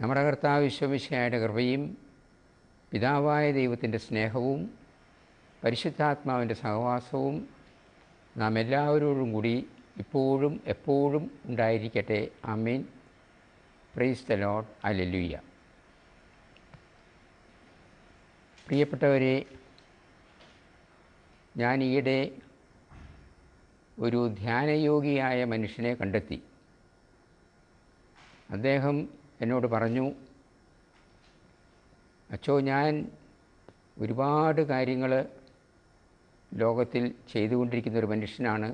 നമ്മുടെ കർത്താവ് ഈശോമിശിഹായുടെ കൃപയും പിതാവായ ദൈവത്തിൻ്റെ സ്നേഹവും പരിശുദ്ധാത്മാവിൻ്റെ സഹവാസവും നാം എല്ലാവരോടും കൂടി ഇപ്പോഴും എപ്പോഴും ഉണ്ടായിരിക്കട്ടെ. Amen. Praise the Lord. Hallelujah. പ്രിയപ്പെട്ടവരെ, ഞാൻ ഈയിടെ ഒരു ധ്യാനയോഗിയായ മനുഷ്യനെ കണ്ടെത്തി. അദ്ദേഹം എന്നോട് പറഞ്ഞു, അച്ചോ, ഞാൻ ഒരുപാട് കാര്യങ്ങൾ ലോകത്തിൽ ചെയ്തുകൊണ്ടിരിക്കുന്ന ഒരു മനുഷ്യനാണ്.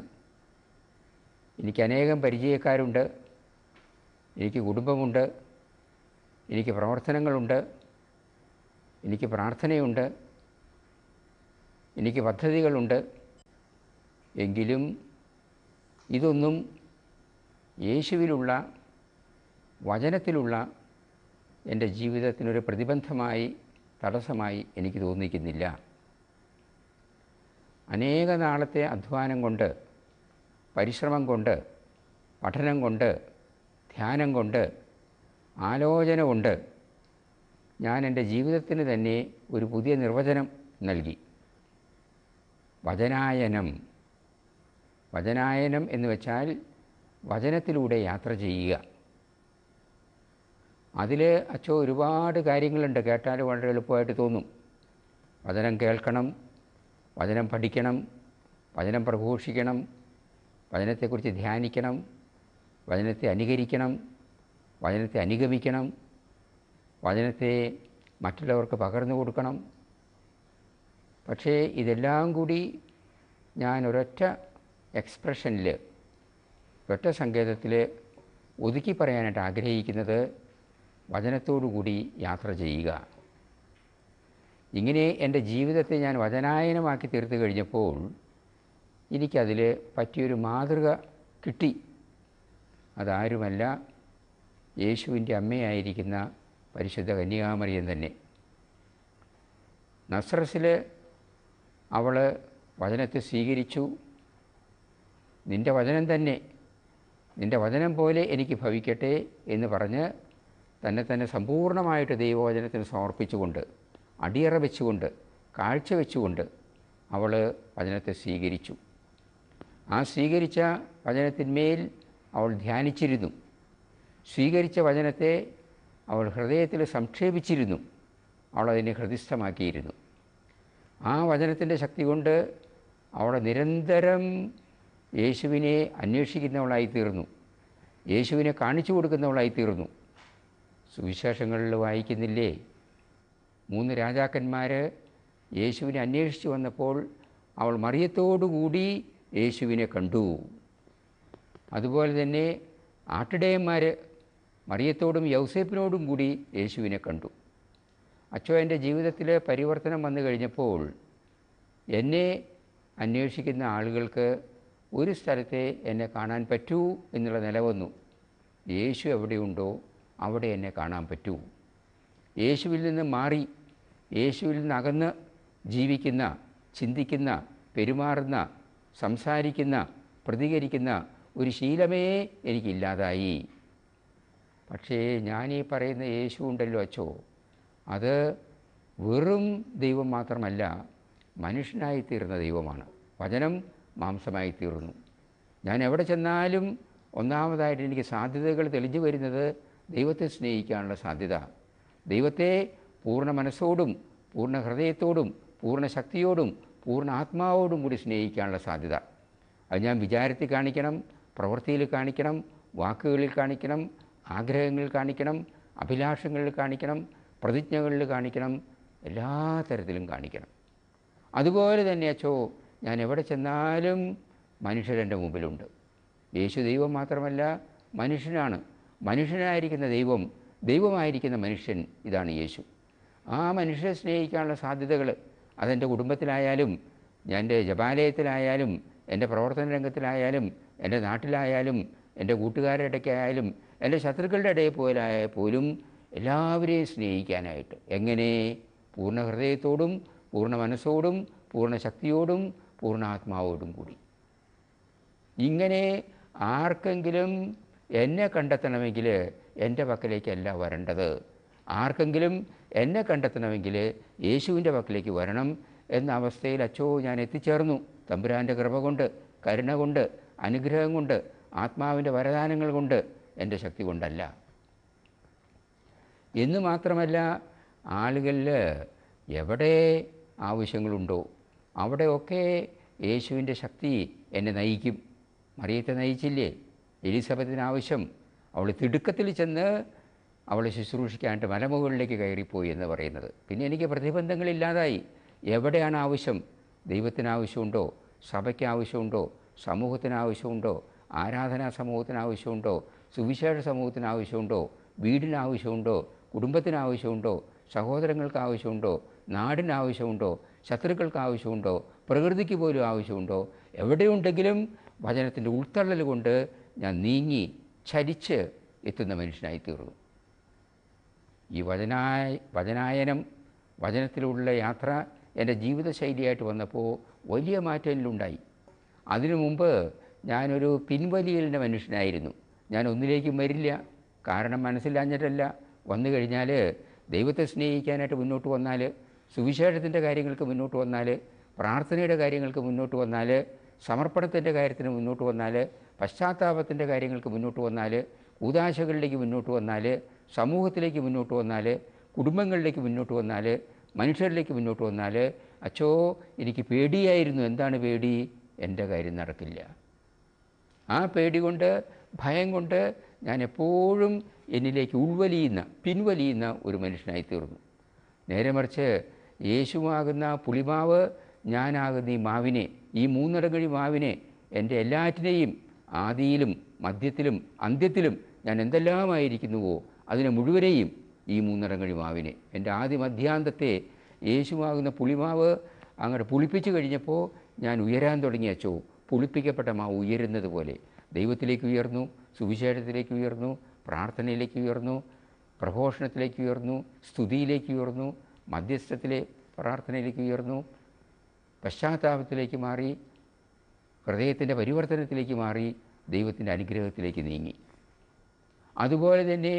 എനിക്ക് അനേകം പരിചയക്കാരുണ്ട്, എനിക്ക് കുടുംബമുണ്ട്, എനിക്ക് പ്രവർത്തനങ്ങളുണ്ട്, എനിക്ക് പ്രാർത്ഥനയുണ്ട്, എനിക്ക് പദ്ധതികളുണ്ട്. എങ്കിലും ഇതൊന്നും യേശുവിലുള്ള വചനത്തിലുള്ള എൻ്റെ ജീവിതത്തിനൊരു പ്രതിബന്ധമായി തടസ്സമായി എനിക്ക് തോന്നിക്കുന്നില്ല. അനേക നാളത്തെ അധ്വാനം കൊണ്ട്, പരിശ്രമം കൊണ്ട്, പഠനം കൊണ്ട്, ധ്യാനം കൊണ്ട്, ആലോചന കൊണ്ട് ഞാൻ എൻ്റെ ജീവിതത്തിന് തന്നെ ഒരു പുതിയ നിർവചനം നൽകി. വചനായനം. വചനായനം എന്ന് വെച്ചാൽ വചനത്തിലൂടെ യാത്ര ചെയ്യുക. അതിൽ അച്ചോ ഒരുപാട് കാര്യങ്ങളുണ്ട്. കേട്ടാൽ വളരെ എളുപ്പമായിട്ട് തോന്നും. വചനം കേൾക്കണം, വചനം പഠിക്കണം, വചനം പ്രഘോഷിക്കണം, വചനത്തെക്കുറിച്ച് ധ്യാനിക്കണം, വചനത്തെ അനുകരിക്കണം, വചനത്തെ അനുഗമിക്കണം, വചനത്തെ മറ്റുള്ളവർക്ക് പകർന്നു കൊടുക്കണം. പക്ഷേ ഇതെല്ലാം കൂടി ഞാൻ ഒരൊറ്റ എക്സ്പ്രഷനിൽ, ഒരൊറ്റ സങ്കേതത്തിൽ ഒതുക്കി പറയാനായിട്ട് ആഗ്രഹിക്കുന്നത് വചനത്തോടുകൂടി യാത്ര ചെയ്യുക. ഇങ്ങനെ എൻ്റെ ജീവിതത്തെ ഞാൻ വചനായനമാക്കി തീർത്ത് കഴിഞ്ഞപ്പോൾ എനിക്കതിൽ പറ്റിയൊരു മാതൃക കിട്ടി. അതാരുമല്ല, യേശുവിൻ്റെ അമ്മയായിരിക്കുന്ന പരിശുദ്ധ കന്യകാമറിയം തന്നെ. നസ്രത്തിൽ അവൾ വചനത്തെ സ്വീകരിച്ചു. നിൻ്റെ വചനം തന്നെ, നിൻ്റെ വചനം പോലെ എനിക്ക് ഭവിക്കട്ടെ എന്ന് പറഞ്ഞ് തന്നെ സമ്പൂർണ്ണമായിട്ട് ദൈവവചനത്തിന് സമർപ്പിച്ചുകൊണ്ട്, അടിയറ വെച്ചുകൊണ്ട്, കാഴ്ച വെച്ചുകൊണ്ട് അവൾ വചനത്തെ സ്വീകരിച്ചു. ആ സ്വീകരിച്ച വചനത്തിന്മേൽ അവൾ ധ്യാനിച്ചിരുന്നു. സ്വീകരിച്ച വചനത്തെ അവൾ ഹൃദയത്തിൽ സംക്ഷേപിച്ചിരുന്നു. അവൾ അതിനെ ഹൃദിസ്ഥമാക്കിയിരുന്നു. ആ വചനത്തിൻ്റെ ശക്തി കൊണ്ട് അവൾ നിരന്തരം യേശുവിനെ അന്വേഷിക്കുന്നവളായിത്തീർന്നു. യേശുവിനെ കാണിച്ചു കൊടുക്കുന്നവളായിത്തീർന്നു. സുവിശേഷങ്ങളിൽ വായിക്കുന്നില്ലേ, 3 രാജാക്കന്മാർ യേശുവിനെ അന്വേഷിച്ച് വന്നപ്പോൾ അവൾ മറിയത്തോടുകൂടി യേശുവിനെ കണ്ടു. അതുപോലെ തന്നെ ആട്ടിടയന്മാർ മറിയത്തോടും യൗസേപ്പിനോടും കൂടി യേശുവിനെ കണ്ടു. അച്ചോ, എൻ്റെ ജീവിതത്തിൽ പരിവർത്തനം വന്നു കഴിഞ്ഞപ്പോൾ എന്നെ അന്വേഷിക്കുന്ന ആളുകൾക്ക് ഒരു സ്ഥലത്തെ എന്നെ കാണാൻ പറ്റൂ എന്നുള്ള നില വന്നു. യേശു എവിടെയുണ്ടോ അവിടെ എന്നെ കാണാൻ പറ്റൂ. യേശുവിൽ നിന്ന് മാറി, യേശുവിൽ നിന്ന് അകന്ന് ജീവിക്കുന്ന, ചിന്തിക്കുന്ന, പെരുമാറുന്ന, സംസാരിക്കുന്ന, പ്രതികരിക്കുന്ന ഒരു ശീലമേ എനിക്കില്ലാതായി. പക്ഷേ ഞാനീ പറയുന്ന യേശു ഉണ്ടല്ലോ അച്ചോ, അത് വെറും ദൈവം മാത്രമല്ല, മനുഷ്യനായിത്തീർന്ന ദൈവമാണ്. വചനം മാംസമായിത്തീർന്നു. ഞാൻ എവിടെ ചെന്നാലും ഒന്നാമതായിട്ട് എനിക്ക് സാധ്യതകൾ തെളിഞ്ഞു വരുന്നത് ദൈവത്തെ സ്നേഹിക്കാനുള്ള സാധ്യത, ദൈവത്തെ പൂർണ്ണ മനസ്സോടും പൂർണ്ണ ഹൃദയത്തോടും പൂർണ്ണ ശക്തിയോടും പൂർണ്ണ ആത്മാവോടും കൂടി സ്നേഹിക്കാനുള്ള സാധ്യത. അത് ഞാൻ വിചാരത്തിൽ കാണിക്കണം, പ്രവൃത്തിയിൽ കാണിക്കണം, വാക്കുകളിൽ കാണിക്കണം, ആഗ്രഹങ്ങളിൽ കാണിക്കണം, അഭിലാഷങ്ങളിൽ കാണിക്കണം, പ്രതിജ്ഞകളിൽ കാണിക്കണം, എല്ലാ തരത്തിലും കാണിക്കണം. അതുപോലെ തന്നെ അച്ചോ, ഞാൻ എവിടെ ചെന്നാലും മനുഷ്യരെൻ്റെ മുമ്പിലുണ്ട്. യേശു ദൈവം മാത്രമല്ല, മനുഷ്യനാണ്. മനുഷ്യനായിരിക്കുന്ന ദൈവം, ദൈവമായിരിക്കുന്ന മനുഷ്യൻ, ഇതാണ് യേശു. ആ മനുഷ്യരെ സ്നേഹിക്കാനുള്ള സാധ്യതകൾ അതെൻ്റെ കുടുംബത്തിലായാലും, എൻ്റെ ജപാലയത്തിലായാലും, എൻ്റെ പ്രവർത്തന രംഗത്തിലായാലും, എൻ്റെ നാട്ടിലായാലും, എൻ്റെ കൂട്ടുകാരുടെ ഇടയ്ക്കായാലും, എൻ്റെ ശത്രുക്കളുടെ ഇടയിൽ പോലും എല്ലാവരെയും സ്നേഹിക്കാനായിട്ട്. എങ്ങനെ? പൂർണ്ണ ഹൃദയത്തോടും പൂർണ്ണ മനസ്സോടും പൂർണ്ണ ശക്തിയോടും പൂർണ്ണ ആത്മാവോടും കൂടി. ഇങ്ങനെ ആർക്കെങ്കിലും എന്നെ കണ്ടെത്തണമെങ്കിൽ എൻ്റെ പക്കലേക്കല്ല വരേണ്ടത്. ആർക്കെങ്കിലും എന്നെ കണ്ടെത്തണമെങ്കിൽ യേശുവിൻ്റെ പക്കലേക്ക് വരണം എന്ന അവസ്ഥയിൽ അച്ചോ ഞാൻ എത്തിച്ചേർന്നു. തമ്പുരാൻ്റെ കൃപ കൊണ്ട്, കരുണ കൊണ്ട്, അനുഗ്രഹം കൊണ്ട്, ആത്മാവിൻ്റെ വരദാനങ്ങൾ കൊണ്ട്, എൻ്റെ ശക്തി കൊണ്ടല്ല. എന്ന് മാത്രമല്ല, ആളുകളിൽ എവിടെ ആവശ്യങ്ങളുണ്ടോ അവിടെയൊക്കെ യേശുവിൻ്റെ ശക്തി എന്നെ നയിക്കും. മറിയത്തെ നയിച്ചില്ലേ? എലിസബത്തിന് ആവശ്യം, അവൾ തിടുക്കത്തിൽ ചെന്ന് അവളെ ശുശ്രൂഷിക്കാനായിട്ട് മലമുകളിലേക്ക് കയറിപ്പോയി എന്ന് പറയുന്നത്. പിന്നെ എനിക്ക് പ്രതിബന്ധങ്ങളില്ലാതായി. എവിടെയാണ് ആവശ്യം? ദൈവത്തിന് ആവശ്യമുണ്ടോ? സഭയ്ക്ക് ആവശ്യമുണ്ടോ? സമൂഹത്തിന് ആവശ്യമുണ്ടോ? ആരാധനാ സമൂഹത്തിന് ആവശ്യമുണ്ടോ? സുവിശേഷ സമൂഹത്തിന് ആവശ്യമുണ്ടോ? വീടിന് ആവശ്യമുണ്ടോ? കുടുംബത്തിന് ആവശ്യമുണ്ടോ? സഹോദരങ്ങൾക്ക് ആവശ്യമുണ്ടോ? നാടിന് ആവശ്യമുണ്ടോ? ശത്രുക്കൾക്ക് ആവശ്യമുണ്ടോ? പ്രകൃതിക്ക് പോലും ആവശ്യമുണ്ടോ? എവിടെയുണ്ടെങ്കിലും വചനത്തിൻ്റെ ഉൾത്തള്ളൽ കൊണ്ട് ഞാൻ നീങ്ങി ചലിച്ച് എത്തുന്ന മനുഷ്യനായി തീർന്നു. ഈ വചനായനം, വചനത്തിലുള്ള യാത്ര എൻ്റെ ജീവിതശൈലിയായിട്ട് വന്നപ്പോൾ വലിയ മാറ്റങ്ങളുണ്ടായി. അതിനു മുമ്പ് ഞാനൊരു പിൻവലിയലിൻ്റെ മനുഷ്യനായിരുന്നു. ഞാൻ ഒന്നിലേക്കും വരില്ല. കാരണം മനസ്സിലാഞ്ഞിട്ടല്ല. വന്നു കഴിഞ്ഞാൽ ദൈവത്തെ സ്നേഹിക്കാനായിട്ട് മുന്നോട്ട് വന്നാൽ, സുവിശേഷത്തിൻ്റെ കാര്യങ്ങൾക്ക് മുന്നോട്ട് വന്നാൽ, പ്രാർത്ഥനയുടെ കാര്യങ്ങൾക്ക് മുന്നോട്ട് വന്നാൽ, സമർപ്പണത്തിൻ്റെ കാര്യത്തിന് മുന്നോട്ട് വന്നാൽ, പശ്ചാത്താപത്തിൻ്റെ കാര്യങ്ങൾക്ക് മുന്നോട്ട് വന്നാൽ, കൂദാശകളിലേക്ക് മുന്നോട്ട് വന്നാൽ, സമൂഹത്തിലേക്ക് മുന്നോട്ട് വന്നാൽ, കുടുംബങ്ങളിലേക്ക് മുന്നോട്ട് വന്നാൽ, മനുഷ്യരിലേക്ക് മുന്നോട്ട് വന്നാൽ, അച്ചോ എനിക്ക് പേടിയായിരുന്നു. എന്താണ് പേടി? എൻ്റെ കാര്യം നടക്കില്ല. ആ പേടി കൊണ്ട്, ഭയം കൊണ്ട് ഞാൻ എപ്പോഴും എന്നിലേക്ക് പിൻവലിയുന്ന ഒരു മനുഷ്യനായി തീർന്നു. നേരെ മറിച്ച് യേശുവാകുന്ന പുളിമാവ്, ഞാനാകുന്ന ഈ മാവിനെ, ഈ മൂന്നിടങ്ങഴി മാവിനെ, എൻ്റെ എല്ലാറ്റിനെയും ആദിയിലും മധ്യത്തിലും അന്ത്യത്തിലും ഞാൻ എന്തെല്ലാമായിരിക്കുന്നുവോ അതിനെ മുഴുവനെയും ഈ മൂന്നിടങ്ങഴി മാവിനെ, എൻ്റെ ആദ്യ മധ്യാന്തത്തെ യേശുവാകുന്ന പുളിമാവ് അങ്ങോട്ട് പുളിപ്പിച്ച് കഴിഞ്ഞപ്പോൾ ഞാൻ ഉയരാൻ തുടങ്ങിയച്ചോ. പുളിപ്പിക്കപ്പെട്ട മാവ് ഉയരുന്നത് പോലെ ദൈവത്തിലേക്ക് ഉയർന്നു, സുവിശേഷത്തിലേക്ക് ഉയർന്നു, പ്രാർത്ഥനയിലേക്ക് ഉയർന്നു, പ്രഘോഷണത്തിലേക്ക് ഉയർന്നു, സ്തുതിയിലേക്ക് ഉയർന്നു, മധ്യസ്ഥത്തിലെ പ്രാർത്ഥനയിലേക്ക് ഉയർന്നു, പശ്ചാത്താപത്തിലേക്ക് മാറി, ഹൃദയത്തിൻ്റെ പരിവർത്തനത്തിലേക്ക് മാറി, ദൈവത്തിൻ്റെ അനുഗ്രഹത്തിലേക്ക് നീങ്ങി. അതുപോലെ തന്നെ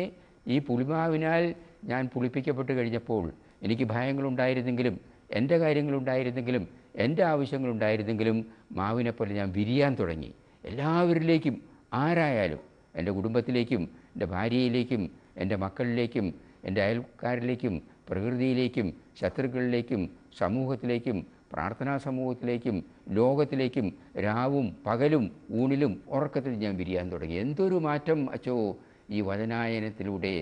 ഈ പുളിമാവിനാൽ ഞാൻ പുളിപ്പിക്കപ്പെട്ട് കഴിഞ്ഞപ്പോൾ എനിക്ക് ഭയങ്ങളുണ്ടായിരുന്നെങ്കിലും, എൻ്റെ കാര്യങ്ങളുണ്ടായിരുന്നെങ്കിലും, എൻ്റെ ആവശ്യങ്ങളുണ്ടായിരുന്നെങ്കിലും മാവിനെപ്പോലെ ഞാൻ വിരിയാൻ തുടങ്ങി. എല്ലാവരിലേക്കും, ആരായാലും, എൻ്റെ കുടുംബത്തിലേക്കും, എൻ്റെ ഭാര്യയിലേക്കും, എൻ്റെ മക്കളിലേക്കും, എൻ്റെ അയൽക്കാരിലേക്കും, പ്രകൃതിയിലേക്കും, ശത്രുക്കളിലേക്കും, സമൂഹത്തിലേക്കും, പ്രാർത്ഥനാ സമൂഹത്തിലേക്കും, ലോകത്തിലേക്കും രാവും പകലും ഊണിലും ഉറക്കത്തിൽ ഞാൻ വിരിയാൻ തുടങ്ങി. എന്തൊരു മാറ്റം അച്ചോ ഈ വചനായനത്തിലൂടെ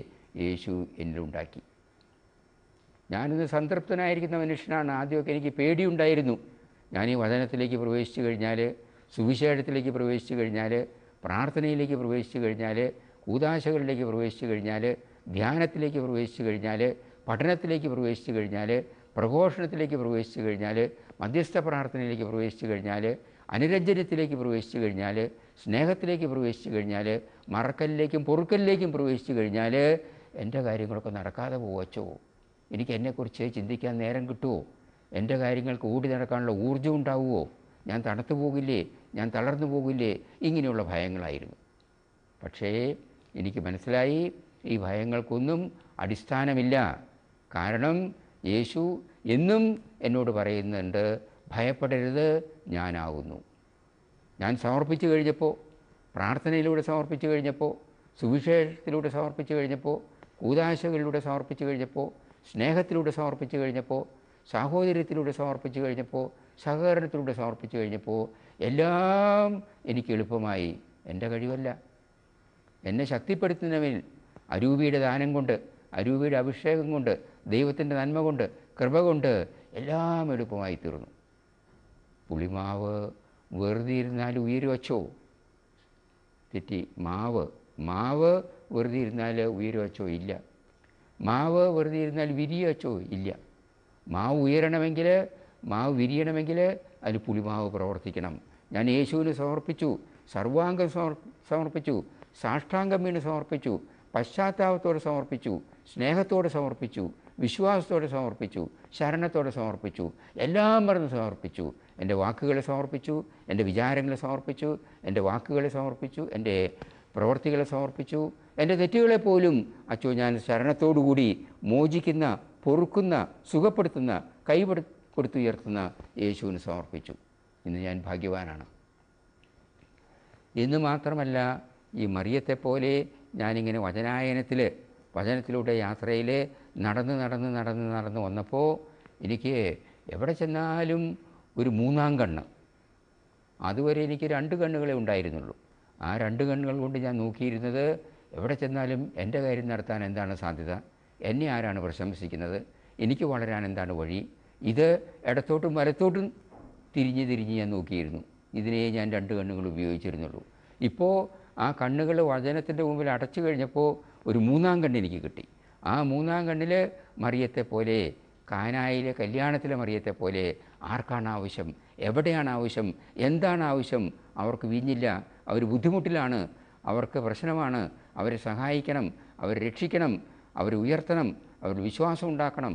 യേശു എന്നിലുണ്ടാക്കി. ഞാനിന്ന് സംതൃപ്തനായിരിക്കുന്ന മനുഷ്യനാണ്. ആദ്യമൊക്കെ എനിക്ക് പേടിയുണ്ടായിരുന്നു. ഞാൻ ഈ വചനത്തിലേക്ക് പ്രവേശിച്ചു കഴിഞ്ഞാൽ, സുവിശേഷത്തിലേക്ക് പ്രവേശിച്ചു കഴിഞ്ഞാൽ, പ്രാർത്ഥനയിലേക്ക് പ്രവേശിച്ചു കഴിഞ്ഞാൽ, കൂദാശകളിലേക്ക് പ്രവേശിച്ചു കഴിഞ്ഞാൽ, ധ്യാനത്തിലേക്ക് പ്രവേശിച്ചു കഴിഞ്ഞാൽ, പഠനത്തിലേക്ക് പ്രവേശിച്ചു കഴിഞ്ഞാൽ, പ്രഘോഷണത്തിലേക്ക് പ്രവേശിച്ചു കഴിഞ്ഞാൽ, മധ്യസ്ഥ പ്രാർത്ഥനയിലേക്ക് പ്രവേശിച്ചു കഴിഞ്ഞാൽ, അനുരഞ്ജനത്തിലേക്ക് പ്രവേശിച്ചു കഴിഞ്ഞാൽ, സ്നേഹത്തിലേക്ക് പ്രവേശിച്ചു കഴിഞ്ഞാൽ, മറക്കലിലേക്കും പൊറുക്കലിലേക്കും പ്രവേശിച്ചു കഴിഞ്ഞാൽ എൻ്റെ കാര്യങ്ങളൊക്കെ നടക്കാതെ പോവച്ചോ. എനിക്ക് എന്നെക്കുറിച്ച് ചിന്തിക്കാൻ നേരം കിട്ടുമോ? എൻ്റെ കാര്യങ്ങൾക്ക് ഓടി നടക്കാനുള്ള ഊർജ്ജം ഉണ്ടാവുമോ? ഞാൻ തണുത്തു പോകില്ലേ? ഞാൻ തളർന്നു പോകില്ലേ? ഇങ്ങനെയുള്ള ഭയങ്ങളായിരുന്നു. പക്ഷേ എനിക്ക് മനസ്സിലായി, ഈ ഭയങ്ങൾക്കൊന്നും അടിസ്ഥാനമില്ല. കാരണം യേശു എന്നും എന്നോട് പറയുന്നുണ്ട്, ഭയപ്പെടരുത്, ഞാനാകുന്നു. ഞാൻ സമർപ്പിച്ചു കഴിഞ്ഞപ്പോൾ, പ്രാർത്ഥനയിലൂടെ സമർപ്പിച്ചു കഴിഞ്ഞപ്പോൾ, സുവിശേഷത്തിലൂടെ സമർപ്പിച്ചു കഴിഞ്ഞപ്പോൾ, കൂദാശകളിലൂടെ സമർപ്പിച്ചു കഴിഞ്ഞപ്പോൾ, സ്നേഹത്തിലൂടെ സമർപ്പിച്ചു കഴിഞ്ഞപ്പോൾ, സാഹോദര്യത്തിലൂടെ സമർപ്പിച്ചു കഴിഞ്ഞപ്പോൾ, സഹകരണത്തിലൂടെ സമർപ്പിച്ചു കഴിഞ്ഞപ്പോൾ എല്ലാം എനിക്ക് എളുപ്പമായി. എൻ്റെ കഴിവല്ല. എന്നെ ശക്തിപ്പെടുത്തുന്നവൻ അരൂപിയുടെ ദാനം കൊണ്ട്, അരൂപിയുടെ അഭിഷേകം കൊണ്ട്, ദൈവത്തിൻ്റെ നന്മ കൊണ്ട്, കൃപ കൊണ്ട് എല്ലാം എളുപ്പമായി തീർന്നു. പുളിമാവ് വെറുതെ ഇരുന്നാൽ ഉയരുവച്ചോ? തെറ്റി. മാവ് വെറുതെ ഇരുന്നാൽ ഉയരുവച്ചോ? ഇല്ല. മാവ് വെറുതെ ഇരുന്നാൽ വിരിയച്ചോ? ഇല്ല. മാവ് ഉയരണമെങ്കിൽ, മാവ് വിരിയണമെങ്കിൽ അതിന് പുളിമാവ് പ്രവർത്തിക്കണം. ഞാൻ യേശുവിന് സമർപ്പിച്ചു, സർവാംഗം സമർപ്പിച്ചു, സാഷ്ടാംഗം വീണ് സമർപ്പിച്ചു, പശ്ചാത്താപത്തോടെ സമർപ്പിച്ചു, സ്നേഹത്തോടെ സമർപ്പിച്ചു, വിശ്വാസത്തോടെ സമർപ്പിച്ചു, ശരണത്തോടെ സമർപ്പിച്ചു, എല്ലാം മറന്ന് സമർപ്പിച്ചു. എൻ്റെ വാക്കുകളെ സമർപ്പിച്ചു, എൻ്റെ വിചാരങ്ങളെ സമർപ്പിച്ചു, എൻ്റെ വാക്കുകളെ സമർപ്പിച്ചു, എൻ്റെ പ്രവൃത്തികളെ സമർപ്പിച്ചു, എൻ്റെ തെറ്റുകളെപ്പോലും അച്ചോ ഞാൻ ശരണത്തോടുകൂടി മോചിക്കുന്ന, പൊറുക്കുന്ന, സുഖപ്പെടുത്തുന്ന, കൊടുത്തുയർത്തുന്ന യേശുവിന് സമർപ്പിച്ചു. ഇന്ന് ഞാൻ ഭാഗ്യവാനാണ്. എന്ന് മാത്രമല്ല, ഈ മറിയത്തെപ്പോലെ ഞാനിങ്ങനെ വചനത്തിലൂടെ യാത്രയിൽ നടന്ന് വന്നപ്പോൾ എനിക്ക് എവിടെ ചെന്നാലും ഒരു മൂന്നാം കണ്ണ്. അതുവരെ എനിക്ക് 2 കണ്ണുകളെ ഉണ്ടായിരുന്നുള്ളൂ. ആ 2 കണ്ണുകൾ കൊണ്ട് ഞാൻ നോക്കിയിരുന്നത് എവിടെ ചെന്നാലും എൻ്റെ കാര്യം നടത്താൻ എന്താണ് സാധ്യത, എന്നെ ആരാണ് പ്രശംസിക്കുന്നത്, എനിക്ക് വളരാൻ എന്താണ് വഴി, ഇത് ഇടത്തോട്ടും വലത്തോട്ടും തിരിഞ്ഞ് ഞാൻ നോക്കിയിരുന്നു. ഇതിനെ ഞാൻ 2 കണ്ണുകൾ ഉപയോഗിച്ചിരുന്നുള്ളൂ. ഇപ്പോൾ ആ കണ്ണുകൾ വചനത്തിൻ്റെ മുമ്പിൽ അടച്ചു കഴിഞ്ഞപ്പോൾ ഒരു മൂന്നാം കണ്ണ് എനിക്ക് കിട്ടി. ആ മൂന്നാം കണ്ണിൽ മറിയത്തെപ്പോലെ, കാനായിലെ കല്യാണത്തിലെ മറിയത്തെപ്പോലെ ആർക്കാണ് ആവശ്യം, എവിടെയാണ് ആവശ്യം, എന്താണ് ആവശ്യം, അവർക്ക് വീഞ്ഞില്ല, അവർ ബുദ്ധിമുട്ടിലാണ്, അവർക്ക് പ്രശ്നമാണ്, അവരെ സഹായിക്കണം, അവരെ രക്ഷിക്കണം, അവരെ ഉയർത്തണം, അവർ വിശ്വാസം ഉണ്ടാക്കണം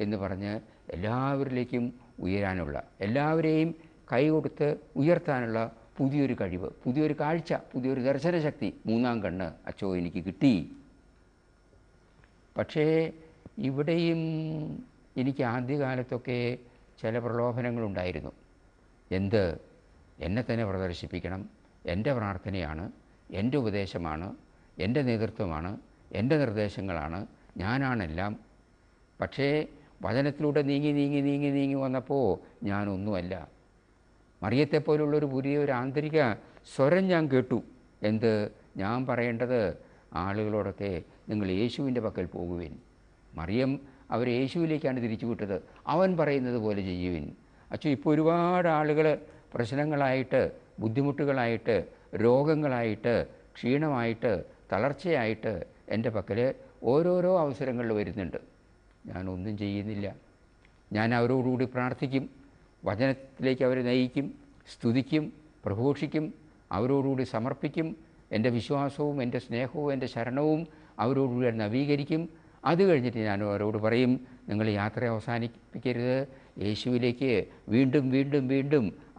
എന്ന് പറഞ്ഞ് എല്ലാവരിലേക്കും ഉയരാനുള്ള, എല്ലാവരെയും കൈകൊടുത്ത് ഉയർത്താനുള്ള പുതിയൊരു കഴിവ്, പുതിയൊരു കാഴ്ച, പുതിയൊരു ദർശനശക്തി, മൂന്നാം കണ്ണ് അച്ചോ എനിക്ക് കിട്ടി. പക്ഷേ ഇവിടെയും എനിക്ക് ആദ്യകാലത്തൊക്കെ ചില പ്രലോഭനങ്ങളുണ്ടായിരുന്നു. എന്നെ തന്നെ പ്രദർശിപ്പിക്കണം, എൻ്റെ പ്രാർത്ഥനയാണ്, എൻ്റെ ഉപദേശമാണ്, എൻ്റെ നേതൃത്വമാണ്, എൻ്റെ നിർദ്ദേശങ്ങളാണ്, ഞാനാണെല്ലാം. പക്ഷേ വചനത്തിലൂടെ നീങ്ങി വന്നപ്പോൾ ഞാനൊന്നുമല്ല. മറിയത്തെപ്പോലുള്ളൊരു പുതിയൊരു ആന്തരിക സ്വരം ഞാൻ കേട്ടു. ഞാൻ പറയേണ്ടത് ആളുകളോടൊക്കെ നിങ്ങൾ യേശുവിൻ്റെ പക്കൽ പോകുവിൻ. മറിയം അവരെ യേശുവിലേക്കാണ് തിരിച്ചു വിട്ടത്. അവൻ പറയുന്നത് പോലെ ചെയ്യുവിൻ. അച്ഛൻ ഇപ്പോൾ ഒരുപാട് ആളുകൾ പ്രശ്നങ്ങളായിട്ട്, ബുദ്ധിമുട്ടുകളായിട്ട്, രോഗങ്ങളായിട്ട്, ക്ഷീണമായിട്ട്, തളർച്ചയായിട്ട് എൻ്റെ പക്കൽ ഓരോരോ അവസരങ്ങളിൽ വരുന്നുണ്ട്. ഞാനൊന്നും ചെയ്യുന്നില്ല. ഞാൻ അവരോടുകൂടി പ്രാർത്ഥിക്കും, വചനത്തിലേക്ക് അവരെ നയിക്കും, സ്തുതിക്കും, പ്രഘോഷിക്കും, അവരോടുകൂടി സമർപ്പിക്കും. എൻ്റെ വിശ്വാസവും എൻ്റെ സ്നേഹവും എൻ്റെ ശരണവും അവരോടുകൂടി നവീകരിക്കും. അത് കഴിഞ്ഞിട്ട് ഞാൻ അവരോട് പറയും, നിങ്ങൾ യാത്ര അവസാനിപ്പിക്കരുത്, യേശുവിലേക്ക് വീണ്ടും